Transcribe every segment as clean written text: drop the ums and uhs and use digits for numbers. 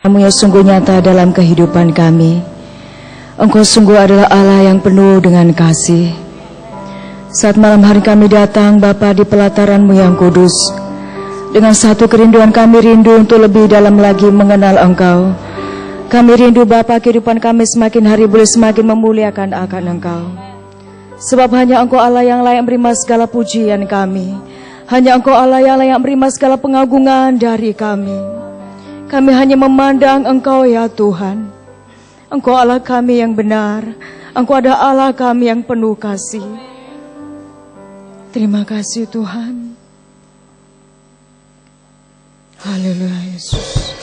Kamu yang sungguh nyata dalam kehidupan kami. Engkau sungguh adalah Allah yang penuh dengan kasih. Saat malam hari kami datang Bapa di pelataran-Mu yang kudus, dengan satu kerinduan kami rindu untuk lebih dalam lagi mengenal Engkau. Kami rindu Bapa, kehidupan kami semakin hari boleh semakin memuliakan akan Engkau. Sebab hanya Engkau Allah yang layak menerima segala pujian kami. Hanya Engkau Allah yang layak menerima segala pengagungan dari kami. Kami hanya memandang Engkau ya Tuhan. Engkau Allah kami yang benar. Engkau adalah Allah kami yang penuh kasih. Terima kasih Tuhan. Haleluya Yesus.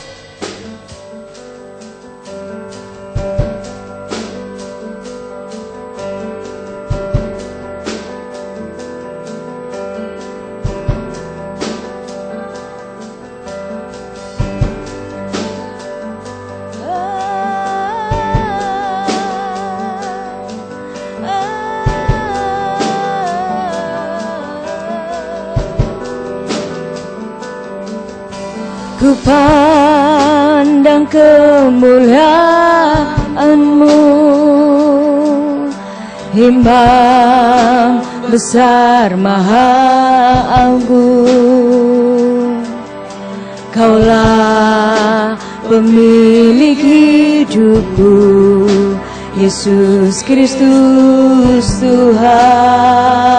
Ku pandang kemuliaan-Mu, Imam besar maha agung. Kaulah pemilik hidupku, Yesus Kristus Tuhan.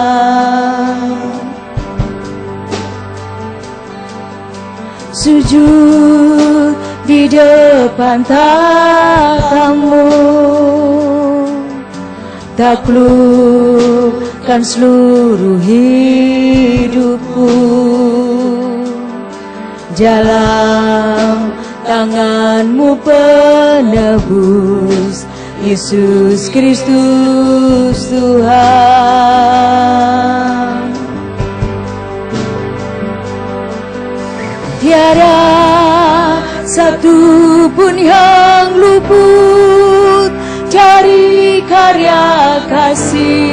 Sujud di depan tahta-Mu, taklukkan seluruh hidupku. Jalan tangan-Mu penebus, Yesus Kristus Tuhan. Tiada satu pun yang luput dari karya kasih-Mu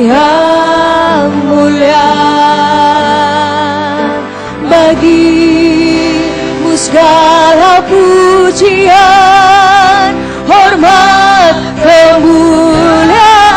yang mulia. Bagi-Mu segala pujian, hormat, kemuliaan.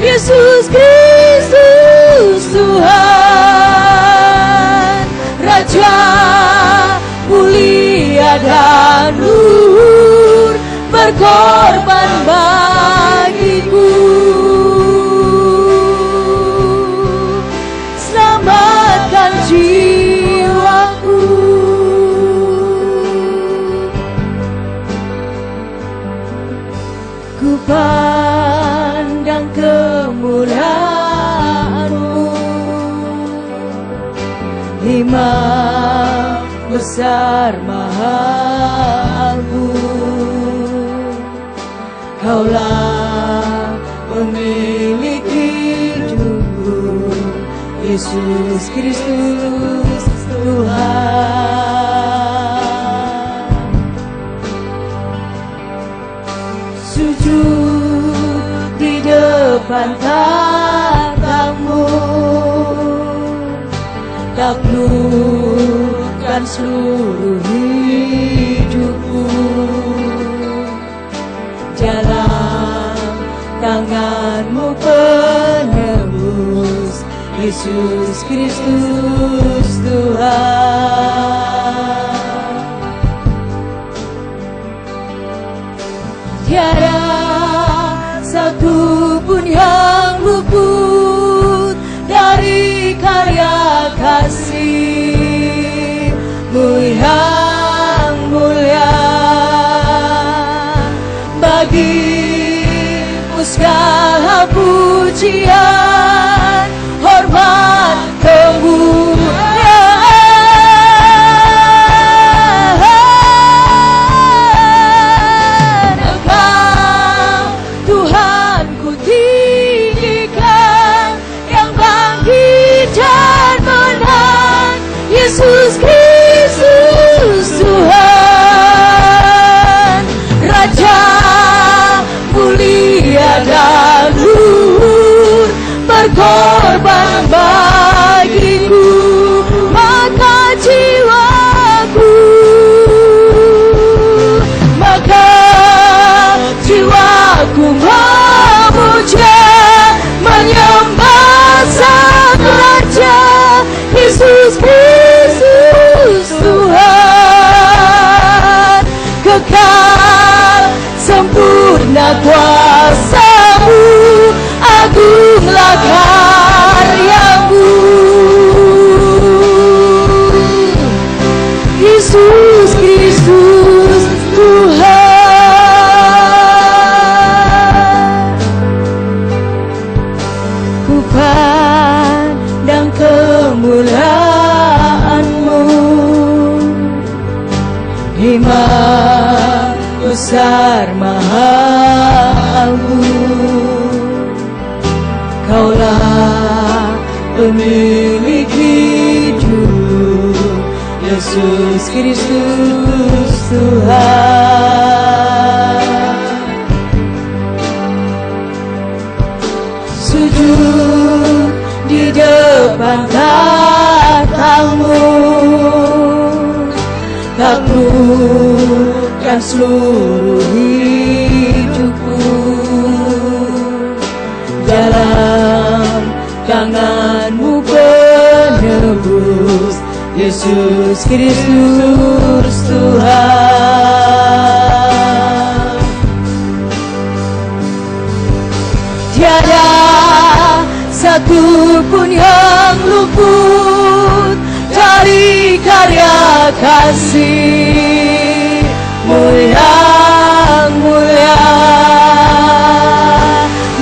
Yesus Kristus Tuhan, Raja mulia dan luhur, berkorban bagiku. Selamatkan jiwaku. Ku pandang kemuliaan-Mu, Imam besar maha agung. Kaulah pemilik hidupku, Yesus Kristus Tuhan. Sujud di depan tahta-Mu, taklukkan seluruh hidupku. Jalan tangan-Mu penebus, Yesus Kristus Tuhan. Tiada satu pun yang luput dari karya kasih-Mu yang mulia. Bagi-Mu segala pujian, hormat, kemuliaan. Engkau Tuhan ku tinggikan, yang bangkit dan menang, Yesus Kristus. Yesus Kristus Tuhan. Ku pandang kemuliaan-Mu, Imam besar maha agung. Kaulah pemilik hidup, Yesus Kristus Tuhan. Sujud di depan tatamu, taklukkan seluruh hidupku. Dalam tangan-Mu penebus, Yesus Kristus Tuhan. Tiada satu pun yang luput dari karya kasih-Mu yang mulia.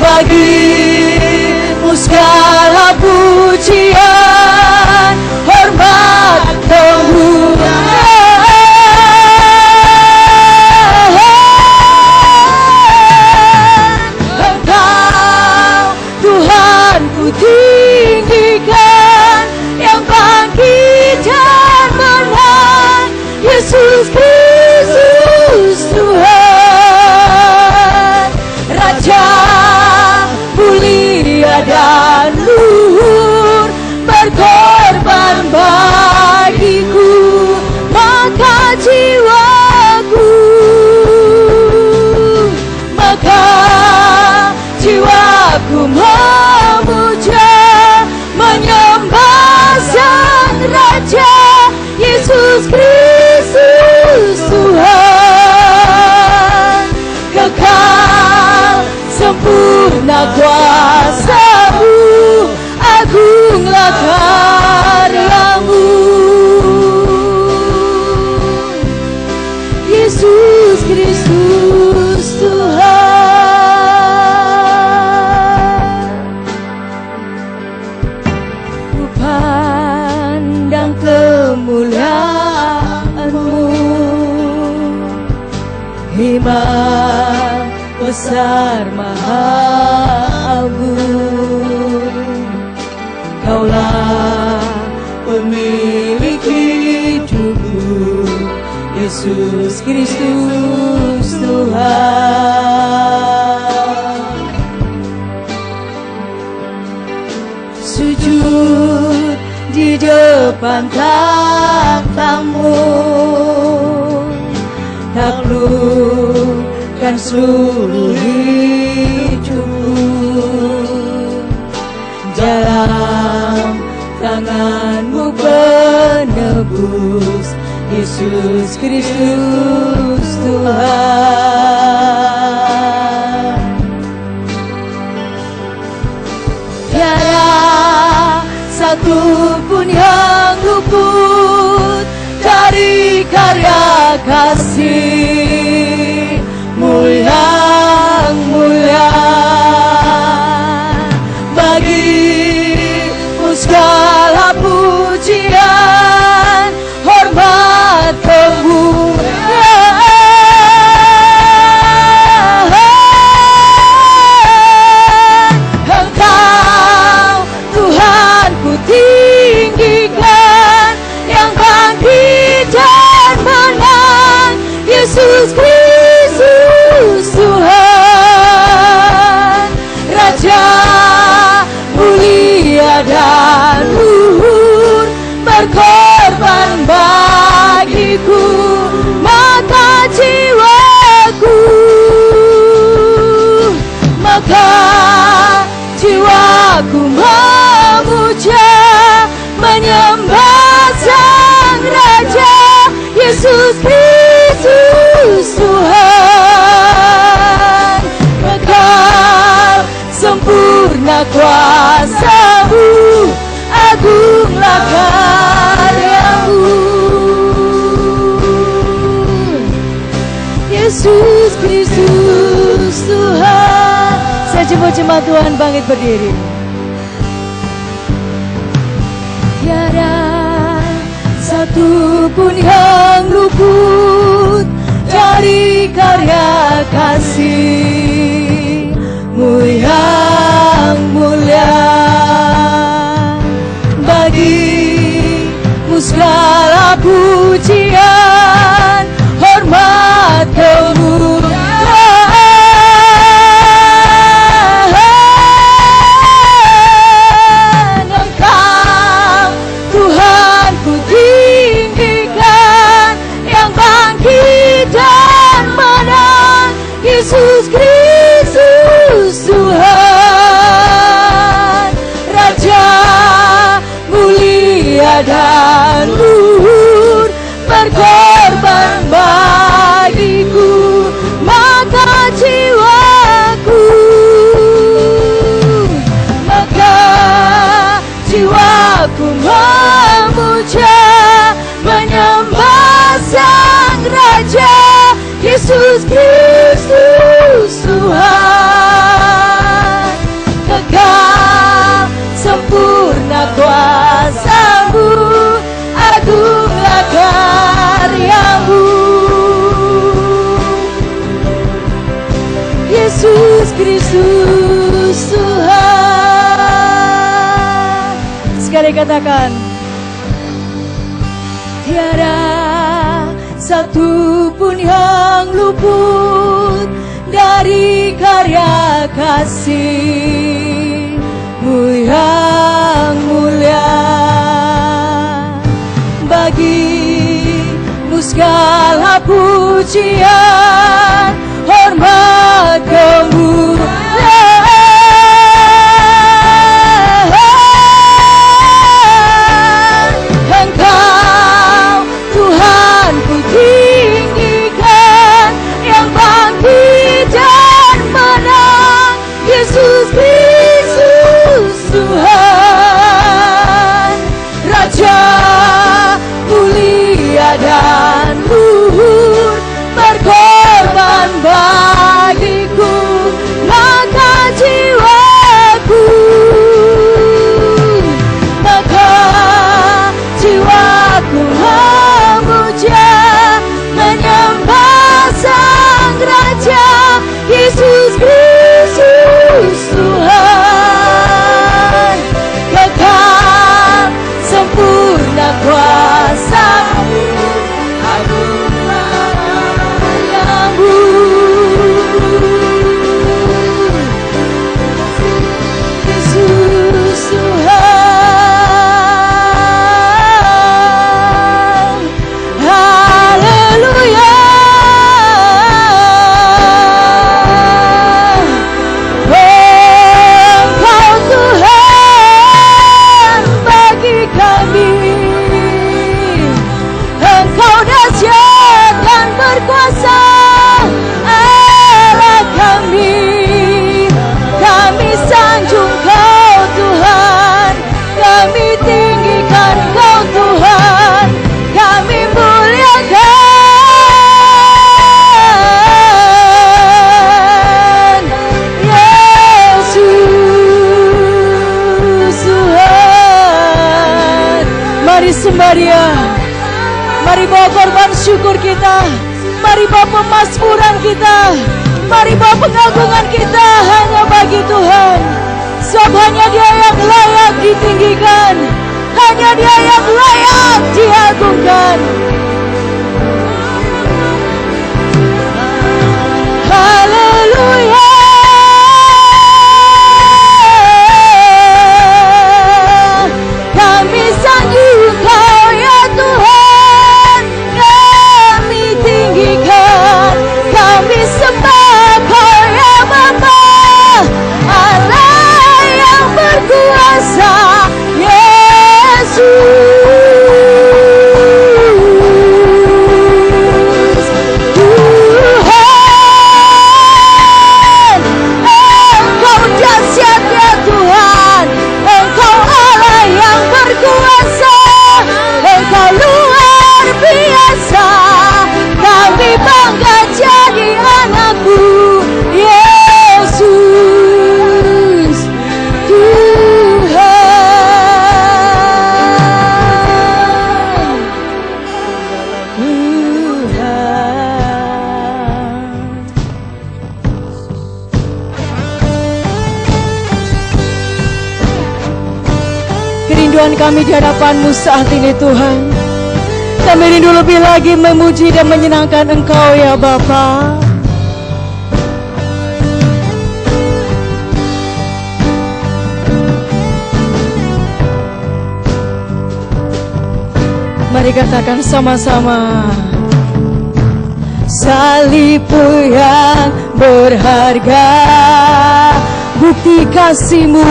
Bagi-Mu segala pujian, hormat, kemuliaan. Engkau Tuhan ku tinggikan, yang bangkit dan menang, Yesus Kristus Tuhan. Raja mulia dan luhur, berkorban bagiku, maka jiwaku memuja, menyembah Sang Raja, Yesus Kristus Tuhan. Kekal sempurna kuasa-Mu, agunglah karya-Mu, Yesus Kristus Tuhan. Ku pandang kemuliaan-Mu, Imam besar maha agung. Kaulah pemilik hidupku, Yesus Kristus Tuhan. Sujud di depan takhta-Mu, taklukkan seluruh hidupku. Dalam tangan-Mu penebus, Yesus Kristus Tuhan. Tiada satu pun yang luput dari karya kasih-Mu yang mulia. Bagi-Mu segala pujian, hormat, kemuliaan. Engkau Tuhan ku tinggikan, yang bangkit dan menang, Yesus Kristus Tuhan. Raja mulia dan luhur, berkorban bagiku, maka jiwaku memuja, menyembah Sang Raja, Yesus Kristus Tuhan. Kekal sempurna kuasa-Mu, agunglah karya-Mu. Yesus Kristus Tuhan. Saya coba jemaat Tuhan bangkit berdiri. Tiada satu pun yang luput dari karya kasih-Mu yang mulia. Bagi-Mu segala pujian, hormat, kemuliaan. Engkau Tuhan ku tinggikan, yang bangkit dan menang, Yesus Kristus Tuhan. Raja mulia dan luhur, berkorban bagiku, maka jiwaku memuja, menyembah Sang Raja, Yesus Kristus Tuhan. Kekal sempurna kuasa-Mu, agunglah karya-Mu, Yesus Kristus Tuhan. Sekali katakan, tiada satu pun yang luput dari karya kasih-Mu yang mulia. Bagi-Mu segala pujian, hormat, kemuliaan. Engkau Tuhan ku tinggikan, yang bangkit dan menang, Yesus Kristus Tuhan. Raja mulia dan luhur, berkorban bagiku, maka jiwaku memuja, menyembah Sang Raja, Yesus Kristus Tuhan. Kekal sempurna kuasa-Mu, agunglah karya-Mu, Yesus Tuhan. Berkuasa Allah kami, kami sanjung Kau Tuhan, kami tinggikan Kau Tuhan, kami muliakan Yesus Tuhan. Mari sembah Dia, mari bawa korban syukur kita, mari bawa pemasmuran kita, mari bawa pengagungan kita hanya bagi Tuhan. Sebab hanya Dia yang layak ditinggikan, hanya Dia yang layak diagungkan. Haleluya. Kami sanjung Kau ya Tuhan, kami tinggikan, kami sembah Kau ya Bapa, Allah yang berkuasa, Yesus. kerinduan kami di hadapan-Mu saat ini Tuhan. Kami rindu lebih lagi memuji dan menyenangkan Engkau ya Bapa. Mari katakan sama-sama. Salibmu yang berharga, bukti kasih-Mu,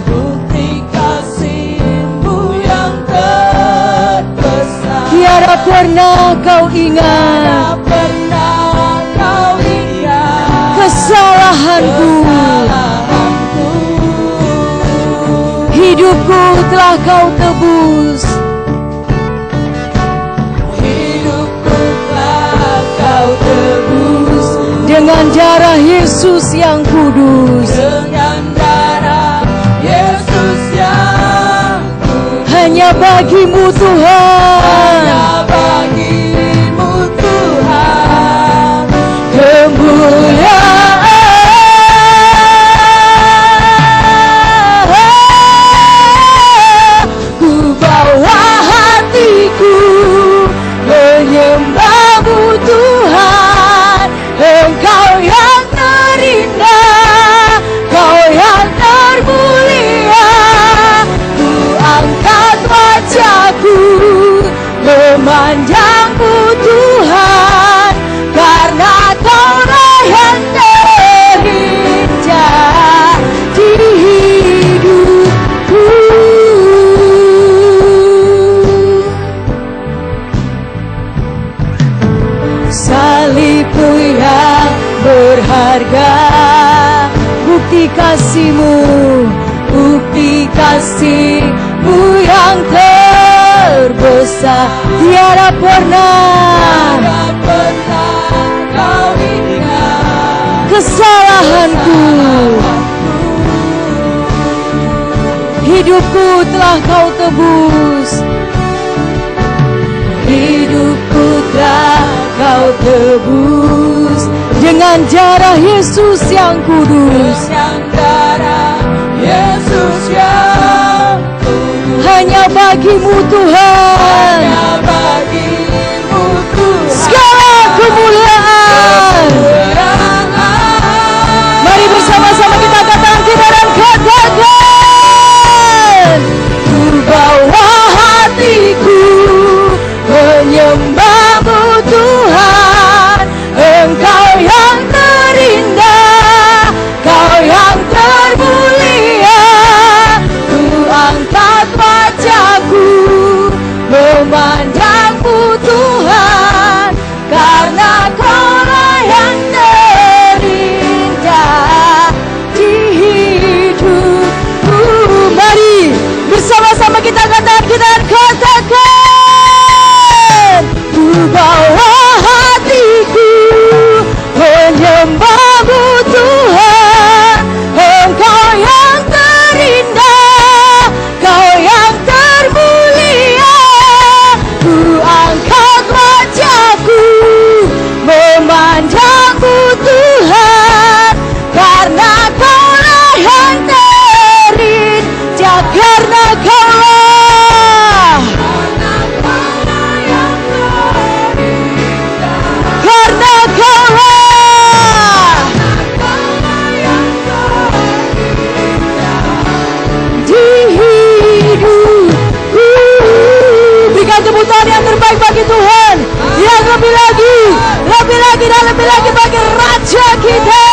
bukti kasih-Mu yang terbesar. Tiada pernah Kau ingat kesalahanku. Hidupku telah Kau tebus. Dengan darah Yesus yang kudus. Dengan darah Yesus yang kudus. Hanya bagi-Mu Tuhan. Hanya bagi-Mu Tuhan. Kemuliaan. Ku bawa hatiku menyembah-Mu Tuhan. Engkau yang terindah, Kau yang termulia. Ku angkat wajahku memandang-Mu Tuhan, karena Kau-lah yang terindah di hidupku. Salib-Mu yang berharga, bukti kasih-Mu, bukti kasih-Mu yang terbesar. Tiada pernah Kau ingat kesalahanku. Hidupku telah Kau tebus. Hidupku telah Kau tebus dengan darah Yesus yang kudus. dengan darah Yesus yang kudus. Hanya bagi-Mu Tuhan Hanya bagi-Mu Tuhan. segala kemuliaan. Mari bersama-sama kita katakan kita dan katakan. Ku bawa hatiku menyembah-Mu Tuhan. Engkau yang terindah, Kau yang termulia. Ku angkat wajahku memandang-Mu Tuhan, karena Kau-lah yang terindah di hidupku. Mari bersama-sama kita katakan. Ku bawa hatiku menyembah-Mu Tuhan. Engkau yang terindah, Kau yang termulia. Ku angkat wajahku memandang-Mu Tuhan, karena Kau-lah yang terindah. Karena Kau-lah, karena Kau-lah di hidupku. Berikan tepuk tangan yang terbaik bagi Tuhan, yang lebih lagi dan lebih lagi bagi Raja kita.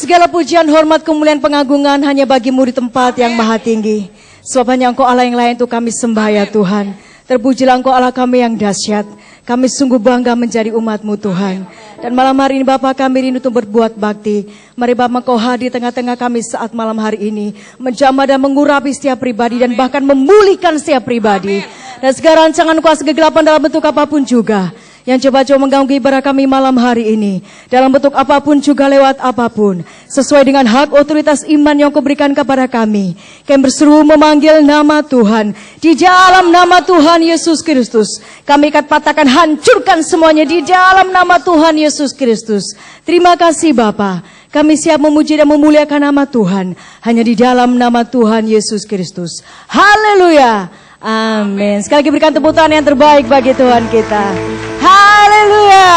Segala pujian, hormat, kemuliaan, pengagungan hanya bagi-Mu di tempat yang maha tinggi. Sebab hanya Engkau Allah yang lain untuk kami sembah ya Tuhan. Terpujilah Engkau Allah kami yang dahsyat. Kami sungguh bangga menjadi umat-Mu Tuhan. Dan malam hari ini Bapa, kami rindu untuk berbuat bakti. Mari Bapa, Engkau hadir tengah-tengah kami saat malam hari ini, menjamah dan mengurapi setiap pribadi dan bahkan memulihkan setiap pribadi. Dan segala rancangan kuasa kegelapan dalam bentuk apapun juga yang coba-coba mengganggu ibadah kami malam hari ini, dalam bentuk apapun juga lewat apapun, sesuai dengan hak otoritas iman yang Kau berikan kepada kami. Kami berseru memanggil nama Tuhan. Di dalam nama Tuhan Yesus Kristus, kami akan patahkan, hancurkan semuanya di dalam nama Tuhan Yesus Kristus. Terima kasih Bapa. Kami siap memuji dan memuliakan nama Tuhan. Hanya di dalam nama Tuhan Yesus Kristus. Haleluya. Amin. Sekali lagi berikan tepuk tangan yang terbaik bagi Tuhan kita. Haleluya.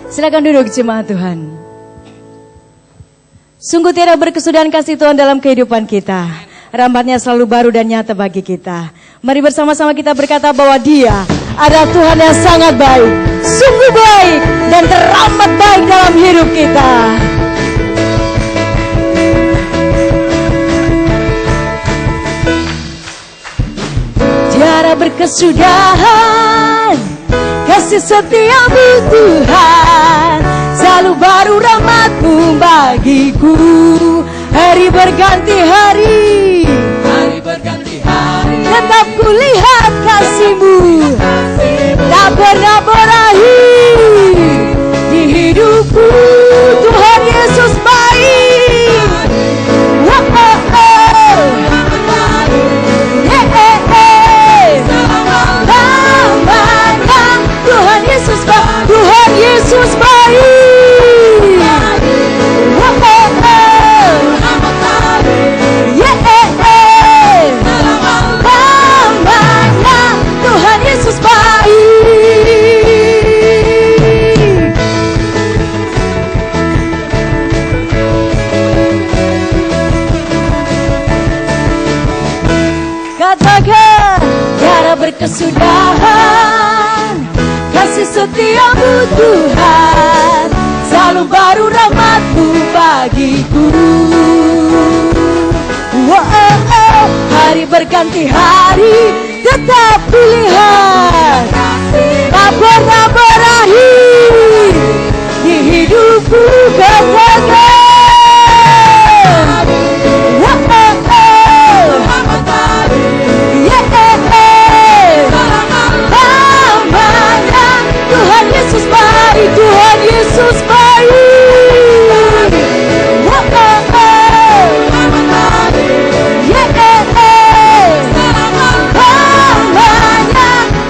Silakan duduk jemaat Tuhan. Sungguh tiada berkesudahan kasih Tuhan dalam kehidupan kita. Rahmat-Nya selalu baru dan nyata bagi kita. Mari bersama-sama kita berkata bahwa Dia adalah Tuhan yang sangat baik, sungguh baik dan teramat baik dalam hidup kita. Tiada berkesudahan kasih setiamu Tuhan, selalu baru rahmat-Mu bagiku. Hari berganti hari, Hari berganti hari, tetap kulihat kasih-Mu, tak pernah berakhir di hidupku. Tuhan Yesus baik. Wah, oh, oh. Yeah, namanya Tuhan Yesus baik. Tuhan Yesus baik. Wah, oh, oh. Yeah, namanya Tuhan Yesus baik. Katakan, tiada berkesudahan kasih setiamu Tuhan, selalu baru rahmat-Mu bagiku. Wow, hari berganti hari, tetap kulihat, tak pernah berakhir di hidupku. Katakan, Tuhan Yesus baik, Tuhan Yesus baik.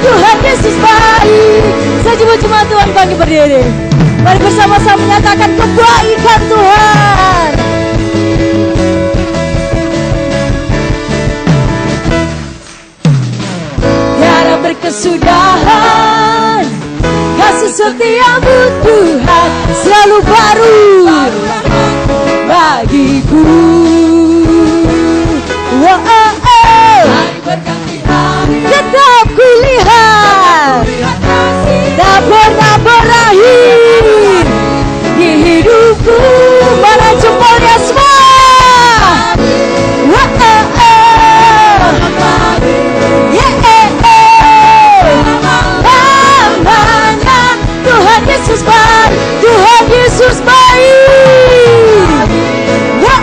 Tuhan Yesus baik. Saya coba jemaat Tuhan bangkit berdiri. Mari bersama-sama menyatakan kebaikan Tuhan. Tiada berkesudahan kasih setiamu Tuhan, selalu baru bagiku. Wow, hari berganti hari, tetap kulihat, tak pernah berakhir di hidupku. Mana jempolnya semua? Wow, Tuhan Yesus baik, Tuhan Yesus baik. Wow,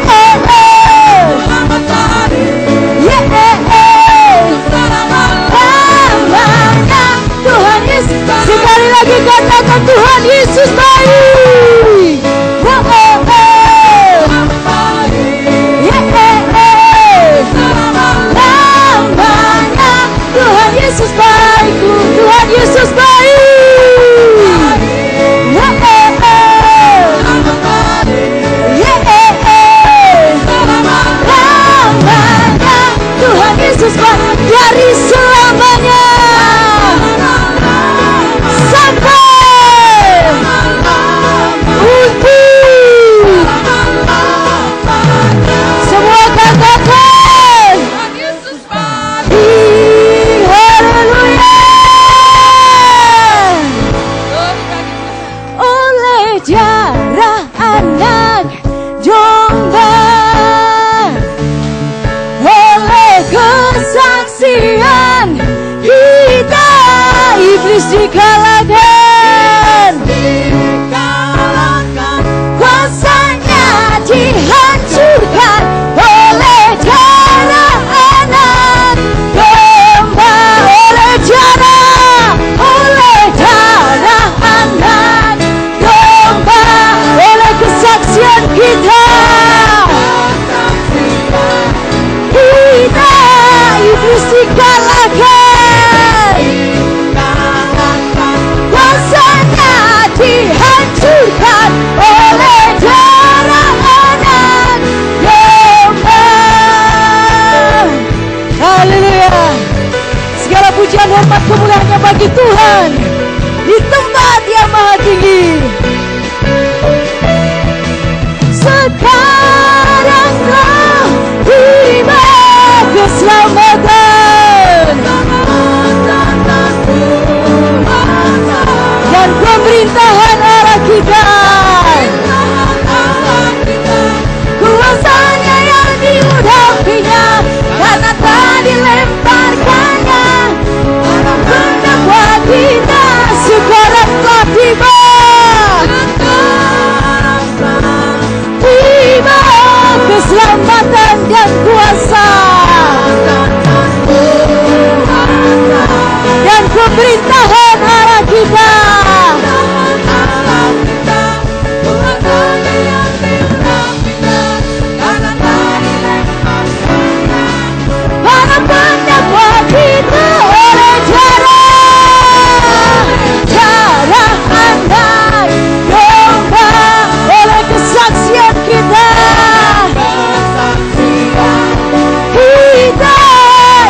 Tuhan Yesus. Sekali lagi katakan Tuhan Yesus baik. Wow, Tuhan Yesus baik, Tuhan Yesus baik. Tuhan Yesus baik dari selamanya sampai untuk semua katakan haleluya. Oleh darah anak domba, oleh kesaksian kita, iblis dikalahkan, kuasanya dihancurkan oleh darah anak domba, oleh darah anak domba, oleh kesaksian kita, iblis dikalahkan. pujian hormat kemuliaannya bagi Tuhan di tempat yang maha tinggi. Sekarang telah tiba keselamatan dan pemerintahan Allah kita. Kuasanya yang diudapinya karena tak dilemparkannya. Pendakwa kita sekarang telah tiba. Tiba keselamatan dan kuasa dan pemerintahan Allah kita. Para pendakwa kita oleh darah anak domba, oleh kesaksian kita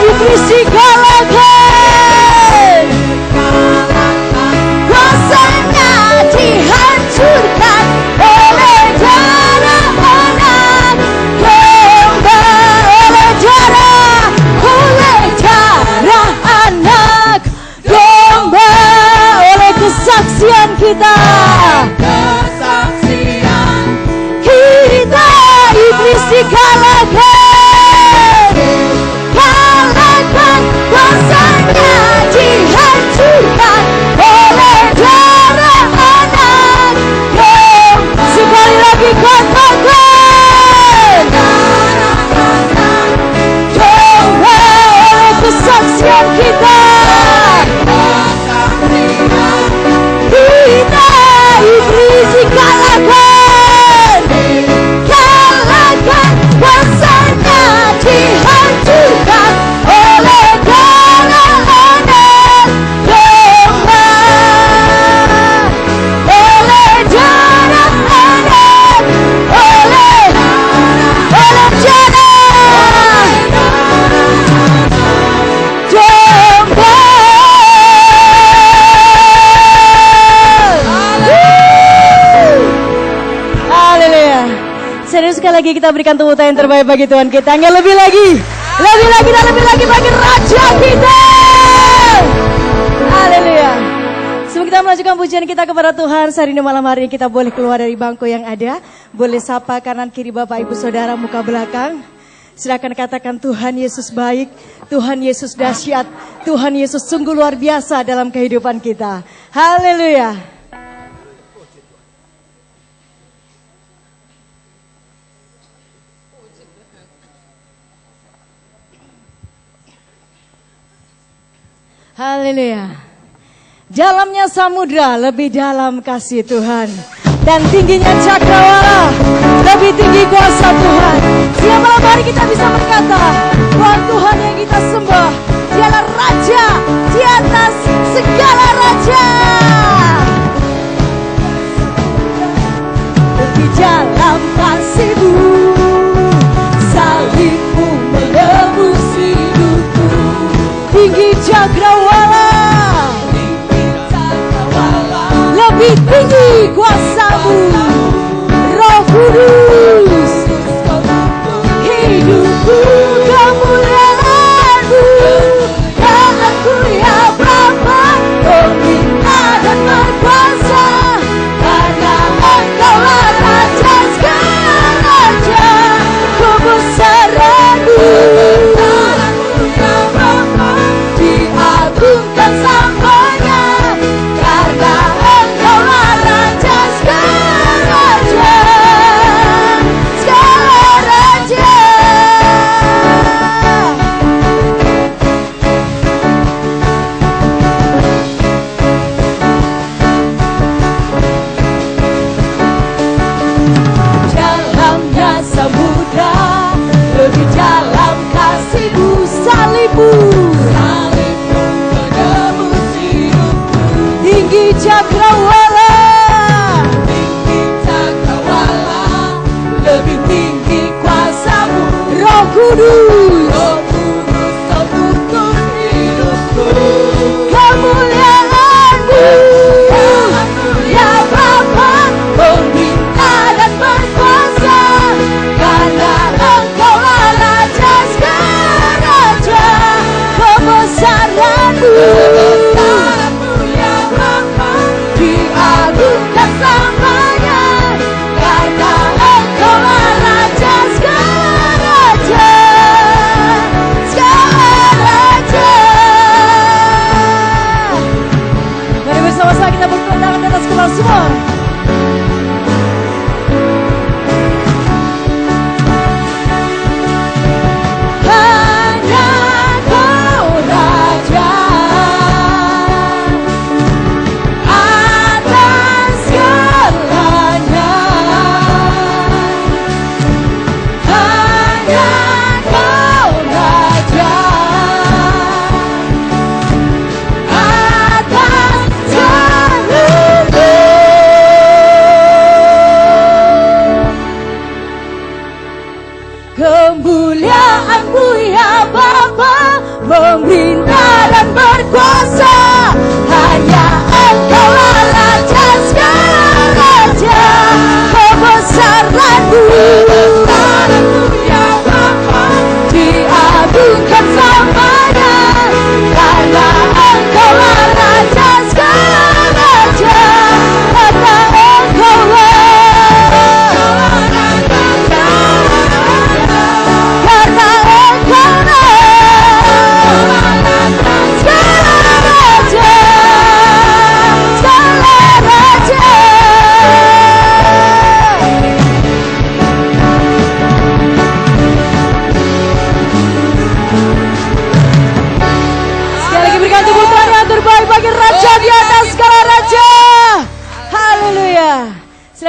iblis dikalahkan, kuasanya dihancurkan oleh darah anak domba, oleh darah anak domba, oleh kesaksian kita iblis dikalahkan, kuasanya dihancurkan oleh darah anak domba. Sekali lagi katakan, domba, oleh kesaksian kita iblis dikalahkan, kuasanya dihancurkan oleh darah anak domba, oleh darah anak, oleh darah domba. Haleluya. Serius sekali lagi kita berikan tepuk tangan yang terbaik bagi Tuhan kita. Yang lebih lagi dan lebih lagi bagi Raja kita. Haleluya. Sebelum kita melanjutkan pujian kita kepada Tuhan, hari ini malam hari kita boleh keluar dari bangku yang ada. Boleh sapa kanan kiri Bapak Ibu Saudara, muka belakang. Silakan katakan, Tuhan Yesus baik, Tuhan Yesus dahsyat, Tuhan Yesus sungguh luar biasa dalam kehidupan kita. Haleluya. Haleluya. Dalamnya samudra, lebih dalam kasih Tuhan, dan tingginya cakrawala, lebih tinggi kuasa Tuhan. Sehingga malam hari kita bisa berkata bahwa Tuhan yang kita sembah, Dialah Raja di atas segala raja. Lebih dalam kasih-Mu, salib-Mu menebus hidupku. Tinggi cakrawala, lebih tinggi kuasa-Mu, Roh Kudus, hidupku kemuliaan-Mu. Tak aku ya Bapa, pembina dan berkuasa, karena Engkaulah Raja segala raja. Kebesaran-Mu diagungkan selamanya, karena Engkaulah Raja segala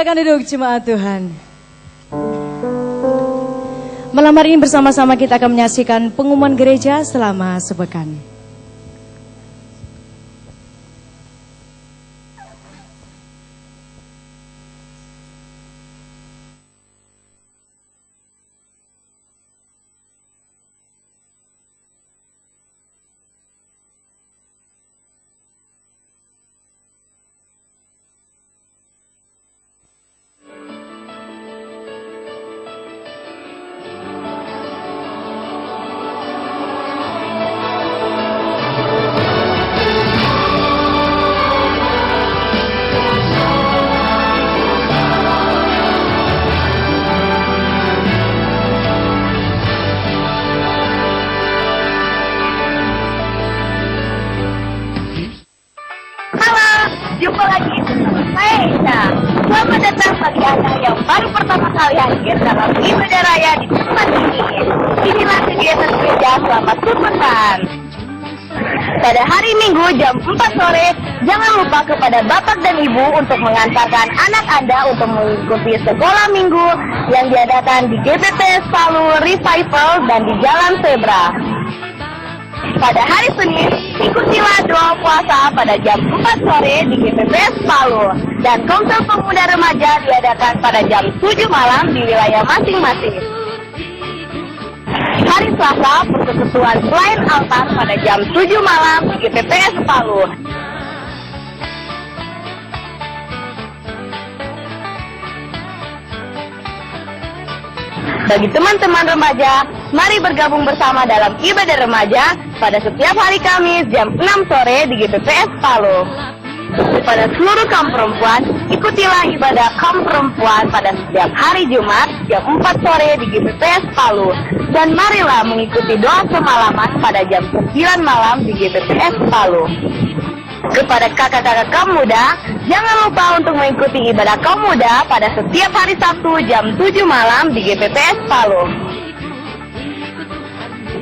Silakan duduk jemaat Tuhan. Malam hari ini bersama-sama kita akan menyaksikan pengumuman gereja selama sepekan. Jumpa lagi bersama saya Ina. Selamat datang bagi Anda yang baru pertama kali hadir dalam ibadah raya di tempat ini. Inilah kegiatan gereja selama sepekan. Pada hari Minggu jam 4 sore, jangan lupa kepada Bapak dan Ibu untuk mengantarkan anak Anda untuk mengikuti sekolah minggu yang diadakan di GPPS Palu Revival dan di Jalan Zebra. Pada hari Senin, ikutilah doa puasa pada jam 4 sore di GPPS Palu dan Komsel Pemuda Remaja diadakan pada jam 7 malam di wilayah masing-masing. Hari Selasa, persekutuan selain altar pada jam 7 malam di GPPS Palu. Bagi teman-teman remaja, mari bergabung bersama dalam ibadah remaja pada setiap hari Kamis jam 6 sore di GPPS Palu. Kepada seluruh kaum perempuan, ikutilah ibadah kaum perempuan pada setiap hari Jumat jam 4 sore di GPPS Palu. Dan marilah mengikuti doa semalaman pada jam 9 malam di GPPS Palu. Kepada kakak-kakak kaum muda, jangan lupa untuk mengikuti ibadah kaum muda pada setiap hari Sabtu jam 7 malam di GPPS Palu.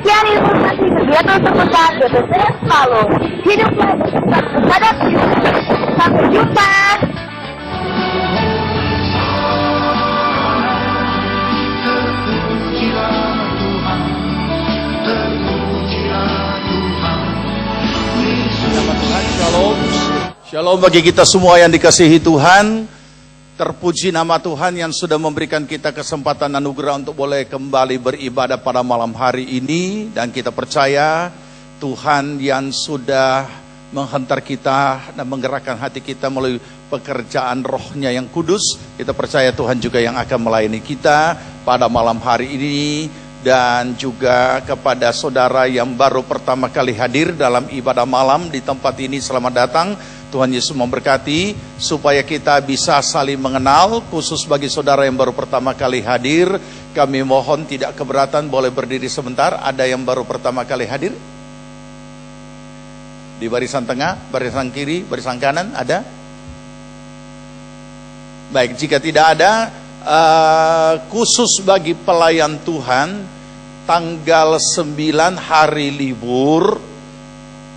Sekian informasi kegiatan seputar GPPS Palu. Hiduplah bersama kepada Tuhan. Sampai jumpa. Shalom. Shalom bagi kita semua yang dikasihi Tuhan. Terpuji nama Tuhan yang sudah memberikan kita kesempatan anugerah untuk boleh kembali beribadah pada malam hari ini. Dan kita percaya Tuhan yang sudah menghantar kita dan menggerakkan hati kita melalui pekerjaan rohnya yang kudus. Kita percaya Tuhan juga yang akan melayani kita pada malam hari ini. Dan juga kepada saudara yang baru pertama kali hadir dalam ibadah malam di tempat ini, selamat datang. Tuhan Yesus memberkati supaya kita bisa saling mengenal. Khusus bagi saudara yang baru pertama kali hadir, kami mohon tidak keberatan boleh berdiri sebentar. Ada yang baru pertama kali hadir? Di barisan tengah, barisan kiri, barisan kanan ada? Baik, jika tidak ada, khusus bagi pelayan Tuhan, tanggal 9 hari libur,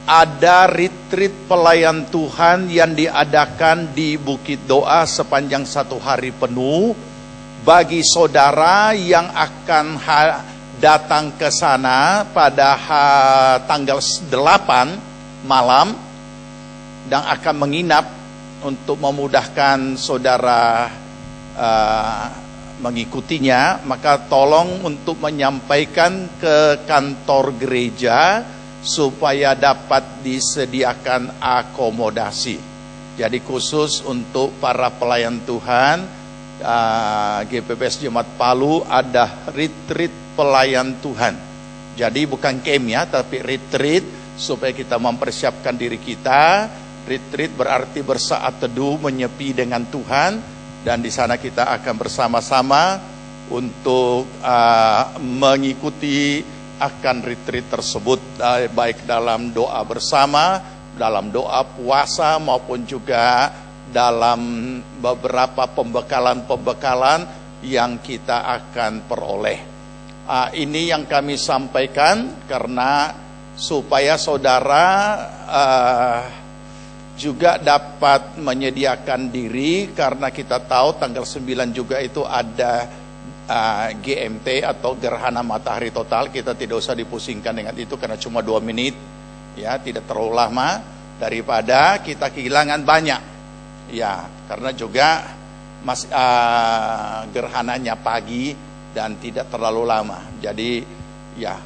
ada retreat pelayan Tuhan yang diadakan di Bukit Doa sepanjang 1 hari penuh. Bagi saudara yang akan datang ke sana pada tanggal 8 malam dan akan menginap untuk memudahkan saudara mengikutinya, maka tolong untuk menyampaikan ke kantor gereja supaya dapat disediakan akomodasi. Jadi khusus untuk para pelayan Tuhan, GPPS Jemaat Palu ada retreat pelayan Tuhan. Jadi bukan camp ya, tapi retreat supaya kita mempersiapkan diri kita. Retreat berarti bersaat teduh menyepi dengan Tuhan. Dan di sana kita akan bersama-sama untuk mengikuti akan retreat tersebut, baik dalam doa bersama, dalam doa puasa, maupun juga dalam beberapa pembekalan-pembekalan yang kita akan peroleh. Ini yang kami sampaikan karena supaya saudara juga dapat menyediakan diri, karena kita tahu tanggal 9 juga itu ada GMT atau gerhana matahari total. Kita tidak usah dipusingkan dengan itu karena cuma 2 menit, ya, tidak terlalu lama, daripada kita kehilangan banyak, ya, karena juga gerhananya pagi dan tidak terlalu lama. Jadi ya,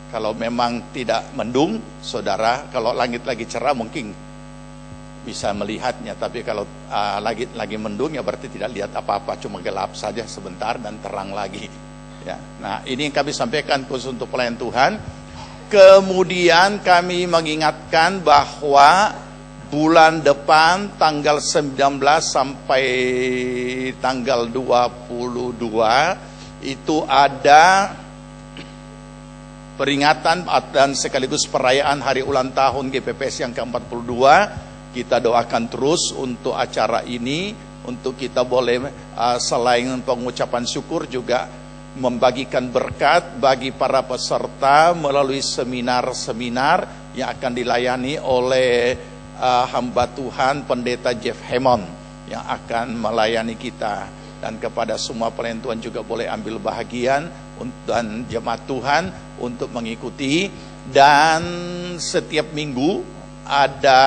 kalau memang tidak mendung, saudara, kalau langit lagi cerah mungkin bisa melihatnya, tapi kalau lagi mendung ya berarti tidak lihat apa-apa, cuma gelap saja sebentar dan terang lagi, ya. Nah, ini yang kami sampaikan khusus untuk pelayan Tuhan. Kemudian kami mengingatkan bahwa bulan depan tanggal 19 sampai tanggal 22 itu ada peringatan dan sekaligus perayaan hari ulang tahun GPPS yang ke-42. Kita doakan terus untuk acara ini, untuk kita boleh selain pengucapan syukur juga membagikan berkat bagi para peserta melalui seminar-seminar yang akan dilayani oleh hamba Tuhan Pendeta Jeff Hammond yang akan melayani kita. Dan kepada semua pelayan Tuhan juga boleh ambil bahagian dan jemaat Tuhan untuk mengikuti. Dan setiap minggu ada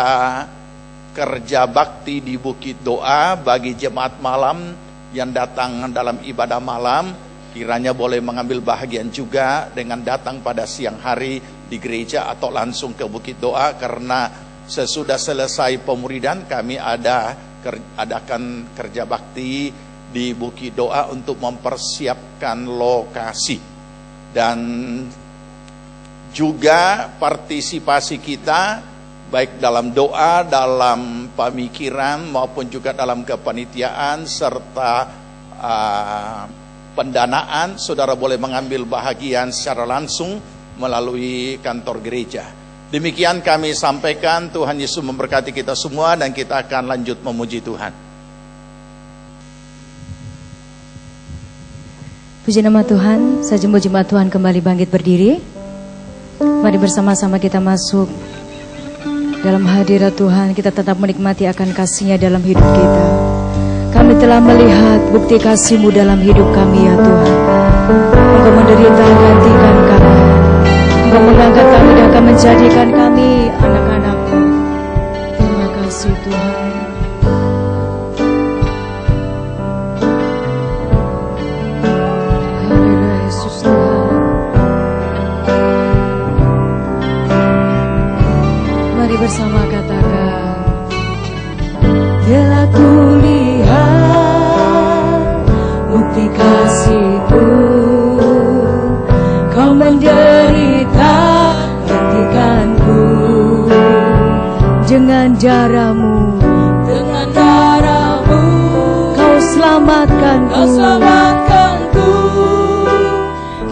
kerja bakti di Bukit Doa bagi jemaat malam yang datang dalam ibadah malam. Kiranya boleh mengambil bahagian juga dengan datang pada siang hari di gereja atau langsung ke Bukit Doa, karena sesudah selesai pemuridan kami adakan kerja bakti di Bukit Doa untuk mempersiapkan lokasi. Dan juga partisipasi kita baik dalam doa, dalam pemikiran maupun juga dalam kepanitiaan serta pendanaan, saudara boleh mengambil bahagian secara langsung melalui kantor gereja. Demikian kami sampaikan. Tuhan Yesus memberkati kita semua dan kita akan lanjut memuji Tuhan. Puji nama Tuhan. Saya jemput jemaat Tuhan kembali bangkit berdiri. Mari bersama-sama kita masuk dalam hadirat Tuhan. Kita tetap menikmati akan kasih-Nya dalam hidup kita. Kami telah melihat bukti kasih-Mu dalam hidup kami, ya Tuhan. Engkau menderita gantikan kami. Engkau mengangkat kami dan akan menjadikan kami anak-anak-Mu. Terima kasih Tuhan. Haleluya Yesus Tuhan. Mari bersama katakan, telah kulihat bukti kasih-Mu, Kau menderita gantikanku dengan darah-Mu, Kau selamatkanku.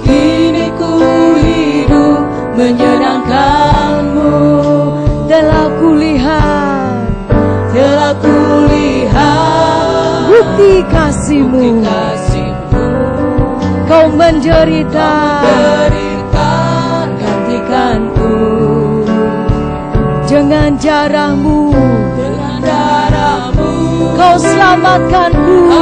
Kini ku hidup menyenangkan-Mu. Telah kulihat bukti kasih-Mu, Kau menderita gantikanku dengan darah-Mu, Kau selamatkanku.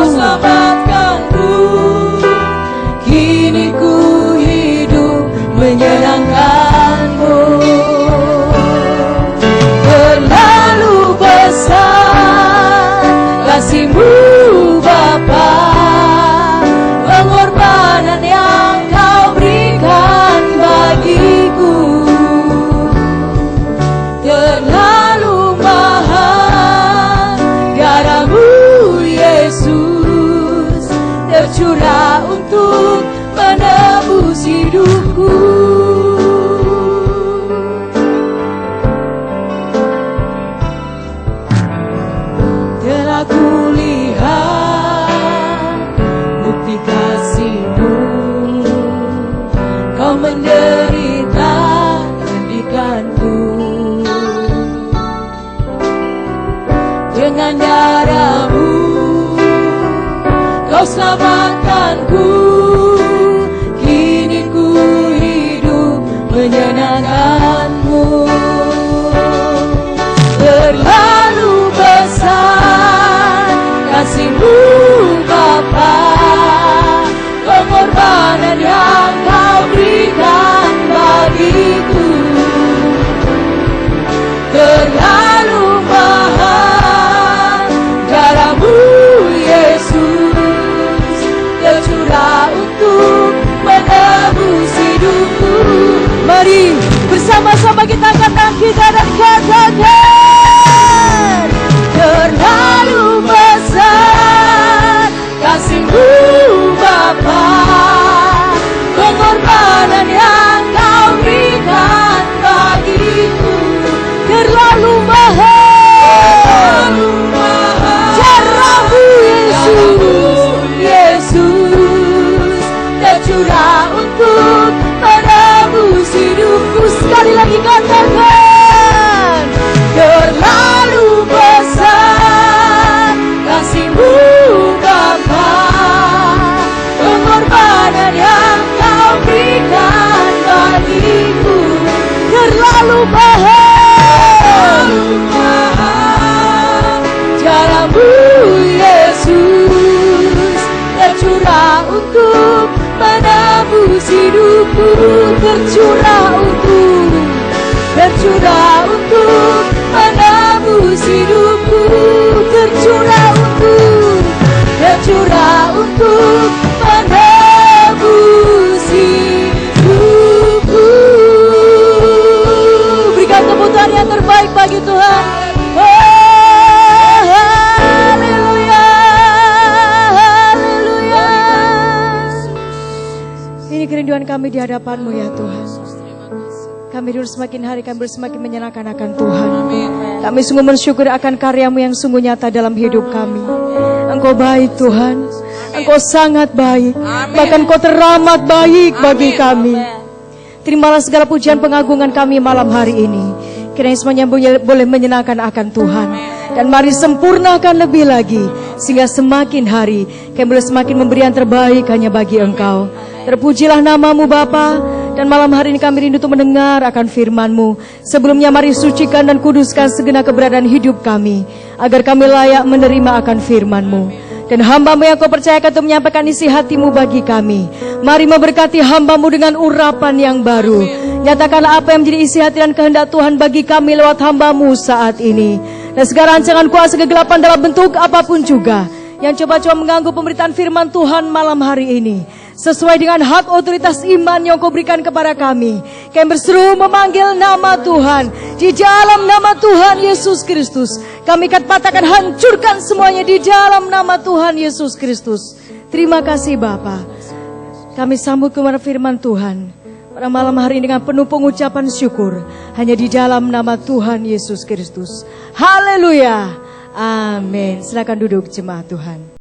Kini ku hidup menyenangkan-Mu. Terlalu besar kasih-Mu Bapa, pengorbanan yang Kau berikan bagiku. Terlalu mahal darah-Mu Yesus, tercurah untuk menebus hidupku. Telah kulihat bukti kasih-Mu, Kau menderita gantikanku dengan darah-Mu, Kau selamatkanku. Kini ku hidup menyenangkan-Mu. Terlalu terlalu mahal. Darahmu Yesus tercurah untuk menebus hidupku. Mari bersama-sama kita angkat kita dan katakan, Terlalu besar kasih-Mu Bapa, pengorbanan yang Kau berikan bagiku. terlalu mahal. Darah-Mu Yesus tercurah untuk menebus hidupku. Sekali lagi katakan, Terlalu besar kasih-Mu Bapa, pengorbanan yang Kau berikan bagiku. terlalu mahal. Darah-Mu Yesus tercurah untuk menebus hidupku. Tercurah untuk menebus hidupku. Tercurah untuk menebus hidupku. Berikan tepuk tangan yang terbaik bagi Tuhan. Oh, haleluya, haleluya. Ini kerinduan kami di hadapan-Mu ya Tuhan. Kami dulu semakin hari kami semakin menyenangkan akan Tuhan. Kami sungguh bersyukur akan karya-Mu yang sungguh nyata dalam hidup kami. Engkau baik Tuhan, Engkau sangat baik, bahkan Engkau teramat baik bagi kami. Terimalah segala pujian pengagungan kami malam hari ini. Kiranya semuanya boleh menyenangkan akan Tuhan. Dan mari sempurnakan lebih lagi, sehingga semakin hari kami boleh semakin memberi yang terbaik hanya bagi Engkau. Terpujilah nama-Mu Bapa. Dan malam hari ini kami rindu untuk mendengar akan firman-Mu. Sebelumnya mari sucikan dan kuduskan segenap keberadaan hidup kami, agar kami layak menerima akan firman-Mu. Dan hamba-Mu yang Kau percayakan untuk menyampaikan isi hati-Mu bagi kami, mari memberkati hamba-Mu dengan urapan yang baru. Nyatakanlah apa yang menjadi isi hati dan kehendak Tuhan bagi kami lewat hamba-Mu saat ini. Dan segala rancangan kuasa kegelapan dalam bentuk apapun juga yang coba-coba mengganggu pemberitaan firman Tuhan malam hari ini, sesuai dengan hak otoritas iman yang Kau berikan kepada kami, kami berseru memanggil nama Tuhan. Di dalam nama Tuhan Yesus Kristus, kami akan patahkan, hancurkan semuanya di dalam nama Tuhan Yesus Kristus. Terima kasih Bapa. Kami sambut kepada firman Tuhan pada malam hari ini dengan penuh pengucapan syukur, hanya di dalam nama Tuhan Yesus Kristus. Haleluya. Amin. Silakan duduk jemaat Tuhan.